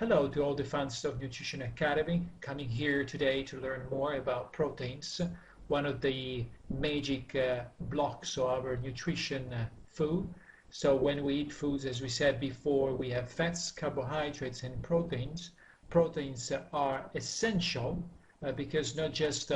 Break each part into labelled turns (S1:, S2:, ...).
S1: Hello to all the fans of Nutrition Academy, coming here today to learn more about proteins, one of the magic blocks of our nutrition food. So when we eat foods, as we said before, we have fats, carbohydrates, and proteins. Proteins are essential because not just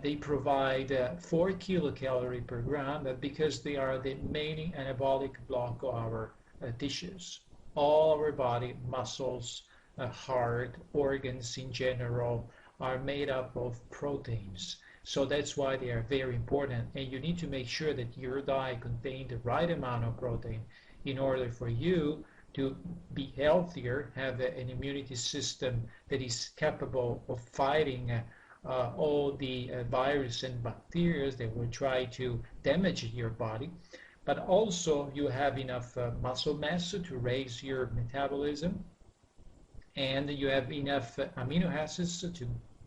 S1: they provide 4 kilocalories per gram, but because they are the main anabolic block of our tissues. All our body, muscles, heart, organs in general are made up of proteins. So that's why they are very important. And you need to make sure that your diet contains the right amount of protein in order for you to be healthier, have an immunity system that is capable of fighting all the viruses and bacteria that will try to damage your body. But also you have enough muscle mass to raise your metabolism, and you have enough amino acids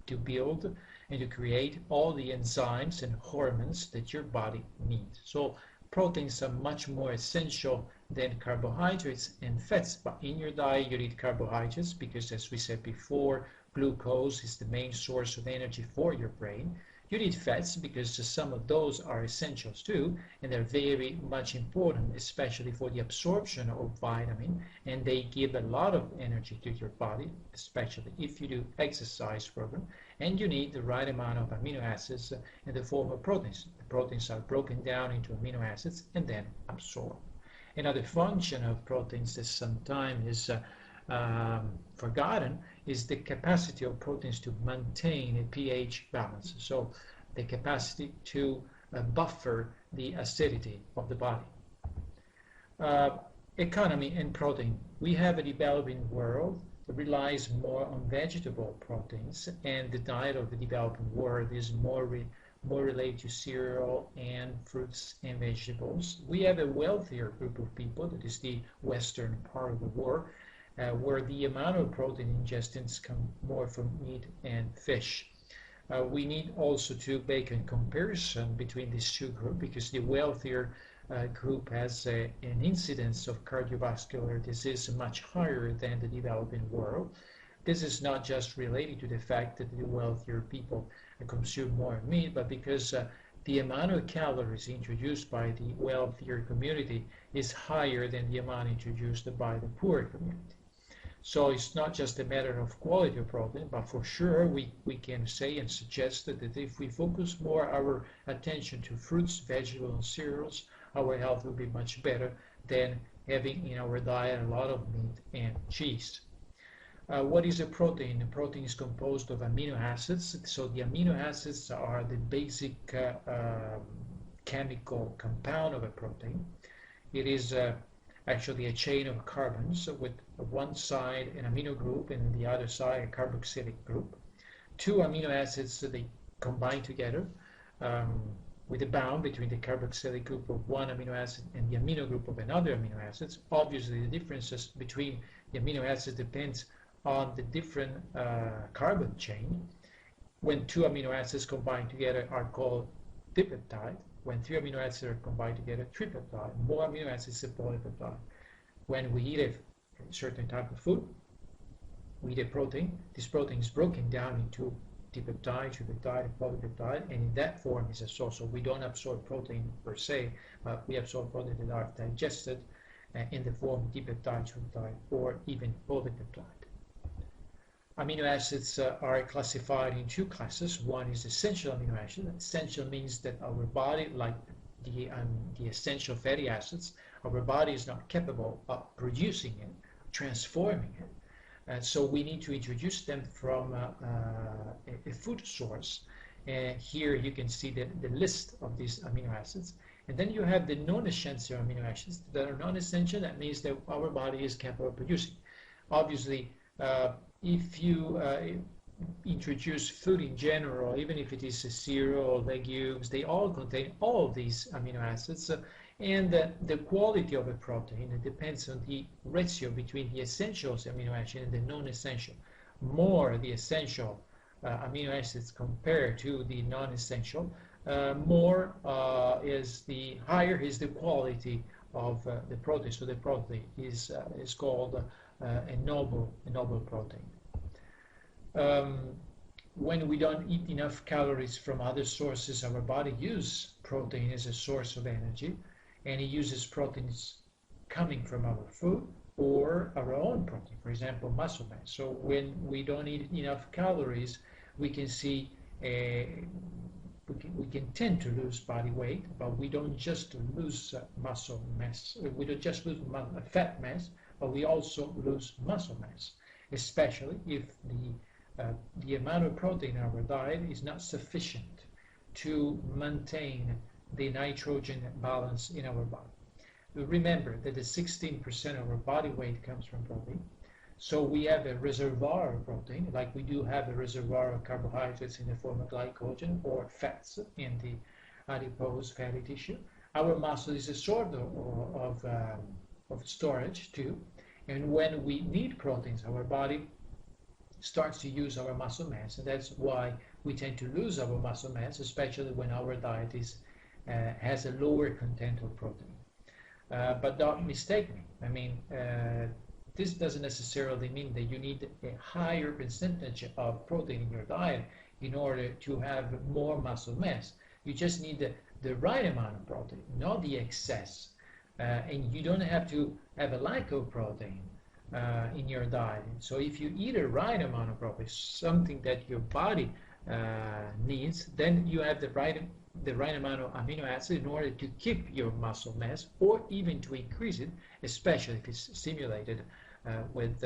S1: to build and to create all the enzymes and hormones that your body needs. So proteins are much more essential than carbohydrates and fats. But in your diet you need carbohydrates because, as we said before, glucose is the main source of energy for your brain. You need fats because some of those are essentials too, and they're very much important, especially for the absorption of vitamin, and they give a lot of energy to your body, especially if you do exercise program. And you need the right amount of amino acids in the form of proteins. The proteins are broken down into amino acids and then absorbed. Another function of proteins that sometimes is forgotten is the capacity of proteins to maintain a pH balance. So the capacity to buffer the acidity of the body. Economy and protein. We have a developing world that relies more on vegetable proteins, and the diet of the developing world is more related to cereal and fruits and vegetables. We have a wealthier group of people, that is the western part of the world, where the amount of protein ingestions come more from meat and fish. We need also to make a comparison between these two groups because the wealthier group has an incidence of cardiovascular disease much higher than the developing world. This is not just related to the fact that the wealthier people consume more meat, but because the amount of calories introduced by the wealthier community is higher than the amount introduced by the poor community. So it's not just a matter of quality of protein, but for sure we can say and suggest that if we focus more our attention to fruits, vegetables, and cereals, our health will be much better than having in our diet a lot of meat and cheese. What is a protein? A protein is composed of amino acids. So the amino acids are the basic chemical compound of a protein. It is actually a chain of carbons with one side an amino group and on the other side a carboxylic group. Two amino acids, they combine together with a bond between the carboxylic group of one amino acid and the amino group of another amino acids. Obviously the differences between the amino acids depends on the different carbon chain. When two amino acids combine together are called dipeptide. When 3 amino acids are combined together, tripeptide. More amino acids is polypeptide. When we eat a certain type of food, we eat a protein. This protein is broken down into dipeptide, tripeptide, and polypeptide, and in that form is a source. So we don't absorb protein per se, but we absorb proteins that are digested in the form of dipeptide, tripeptide, or even polypeptide. Amino acids are classified in two classes. One is essential amino acids. Essential means that our body, like the essential fatty acids, our body is not capable of producing it, transforming it. And so we need to introduce them from a food source. Here you can see the list of these amino acids. And then you have the non-essential amino acids that are non-essential. That means that our body is capable of producing. Obviously, if you introduce food in general, even if it is a cereal, legumes, they all contain all of these amino acids. And the quality of a protein depends on the ratio between the essentials amino acid and the non-essential. More the essential amino acids compared to the non-essential, more is the higher is the quality of the protein. So the protein is called a noble protein. Um, when we don't eat enough calories from other sources, our body uses protein as a source of energy, and it uses proteins coming from our food or our own protein, for example, muscle mass. So when we don't eat enough calories, we can see we can tend to lose body weight, but we don't just lose muscle mass. We don't just lose fat mass, but we also lose muscle mass, especially if the amount of protein in our diet is not sufficient to maintain the nitrogen balance in our body. Remember that the 16% of our body weight comes from protein. So we have a reservoir of protein, like we do have a reservoir of carbohydrates in the form of glycogen or fats in the adipose fatty tissue. Our muscle is a sort of storage too. And when we need proteins, our body starts to use our muscle mass, and that's why we tend to lose our muscle mass, especially when our diet has a lower content of protein. But don't mistake me. I mean, this doesn't necessarily mean that you need a higher percentage of protein in your diet in order to have more muscle mass. You just need the right amount of protein, not the excess. And you don't have to have a lack of protein in your diet. So if you eat a right amount of protein, something that your body needs, then you have the right amount of amino acids in order to keep your muscle mass or even to increase it, especially if it's stimulated with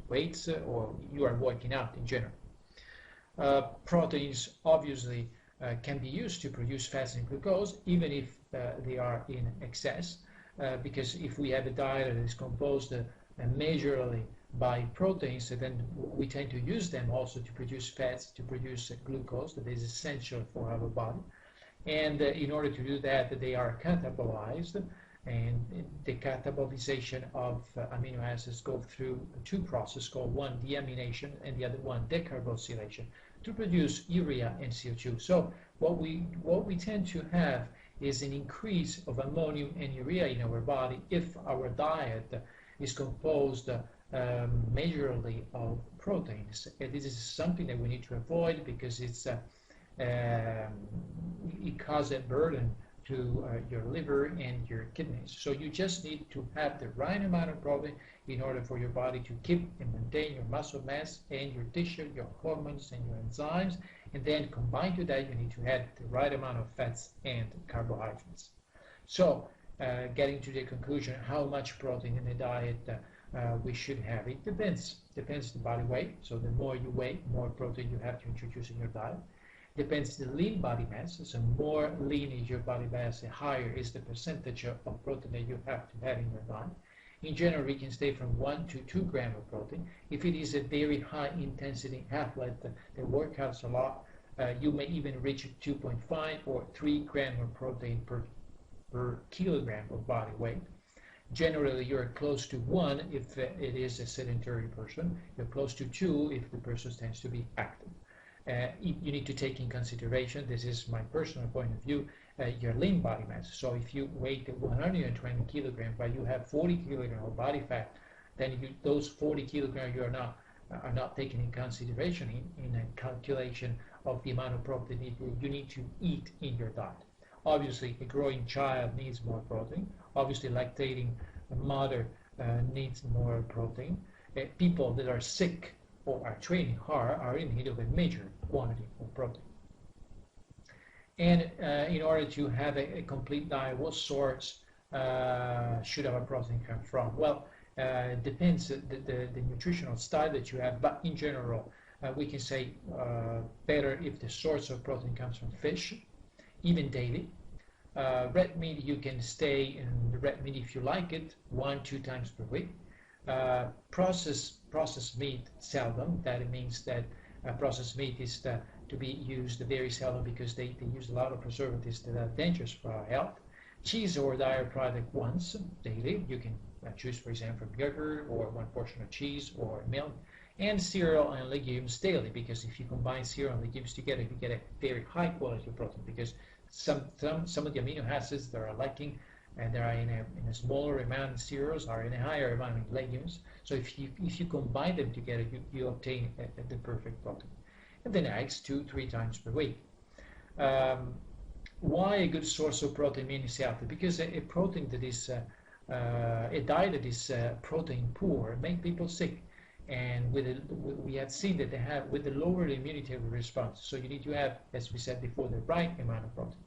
S1: weights or you are working out in general. Proteins obviously can be used to produce fats and glucose, even if they are in excess, because if we have a diet that is composed majorly by proteins, then we tend to use them also to produce fats, to produce glucose that is essential for our body. And in order to do that, they are catabolized, and the catabolization of amino acids go through two processes called one deamination and the other one decarboxylation to produce urea and CO2. So what we tend to have is an increase of ammonium and urea in our body if our diet is composed majorly of proteins. And this is something that we need to avoid because it causes a burden to your liver and your kidneys. So you just need to have the right amount of protein in order for your body to keep and maintain your muscle mass and your tissue, your hormones and your enzymes. And then combined to that, you need to add the right amount of fats and carbohydrates. So getting to the conclusion, how much protein in the diet we should have. It depends the body weight. So the more you weigh, more protein you have to introduce in your diet. Depends the lean body mass. So more lean is your body mass, the higher is the percentage of protein that you have to have in your diet. In general, we can stay from 1 to 2 grams of protein. If it is a very high intensity athlete that works a lot, you may even reach 2.5 or 3 grams of protein per kilogram of body weight. Generally, you're close to 1 if it is a sedentary person. You're close to 2 if the person tends to be active. You need to take in consideration, this is my personal point of view, your lean body mass. So if you weigh 120 kilograms, but you have 40 kilograms of body fat, then those 40 kilograms are not taken in consideration in a calculation of the amount of protein you need to eat in your diet. Obviously, a growing child needs more protein. Obviously, lactating mother needs more protein. People that are sick or are training hard are in need of a major quantity of protein. And in order to have a complete diet, what sorts should our protein come from? Well, it depends the nutritional style that you have, but in general, we can say better if the source of protein comes from fish, even daily. Red meat, you can stay in the red meat if you like it, 1-2 times per week. Processed meat, seldom. That means that processed meat is to be used very seldom because they use a lot of preservatives that are dangerous for our health. Cheese or dairy product once daily. You can choose, for example, from yogurt or 1 portion of cheese or milk. And cereal and legumes daily, because if you combine cereal and legumes together, you get a very high quality of protein, because some of the amino acids that are lacking and they are in a smaller amount in cereals or in a higher amount in legumes. So if you combine them together, you obtain the perfect protein. And then eggs 2-3 times per week. Why a good source of protein is healthy? Because a protein that is a diet that is protein poor make people sick, and we have seen that they have with the lower immunity response. So you need to have, as we said before, the right amount of protein.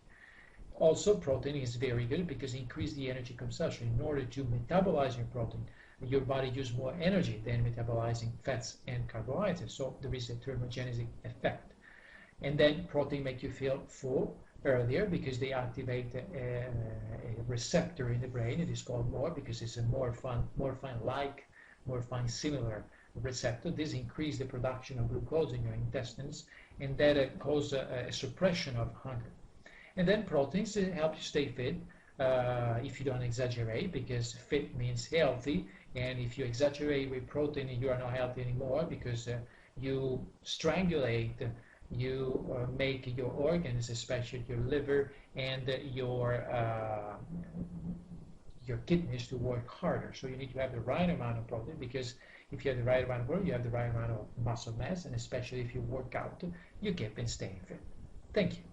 S1: Also, protein is very good because it increases the energy consumption. In order to metabolize your protein, your body uses more energy than metabolizing fats and carbohydrates. So there is a thermogenetic effect. And then protein make you feel full earlier because they activate a receptor in the brain. It is called more because it's a morphine-like, morphine-similar receptor. This increases the production of glucose in your intestines, and that causes a suppression of hunger. And then proteins help you stay fit if you don't exaggerate, because fit means healthy, and if you exaggerate with protein, you are not healthy anymore because you strangulate, you make your organs, especially your liver and your kidneys, to work harder. So you need to have the right amount of protein, because if you have the right amount of protein, you have the right amount of muscle mass, and especially if you work out, you keep and staying fit. Thank you.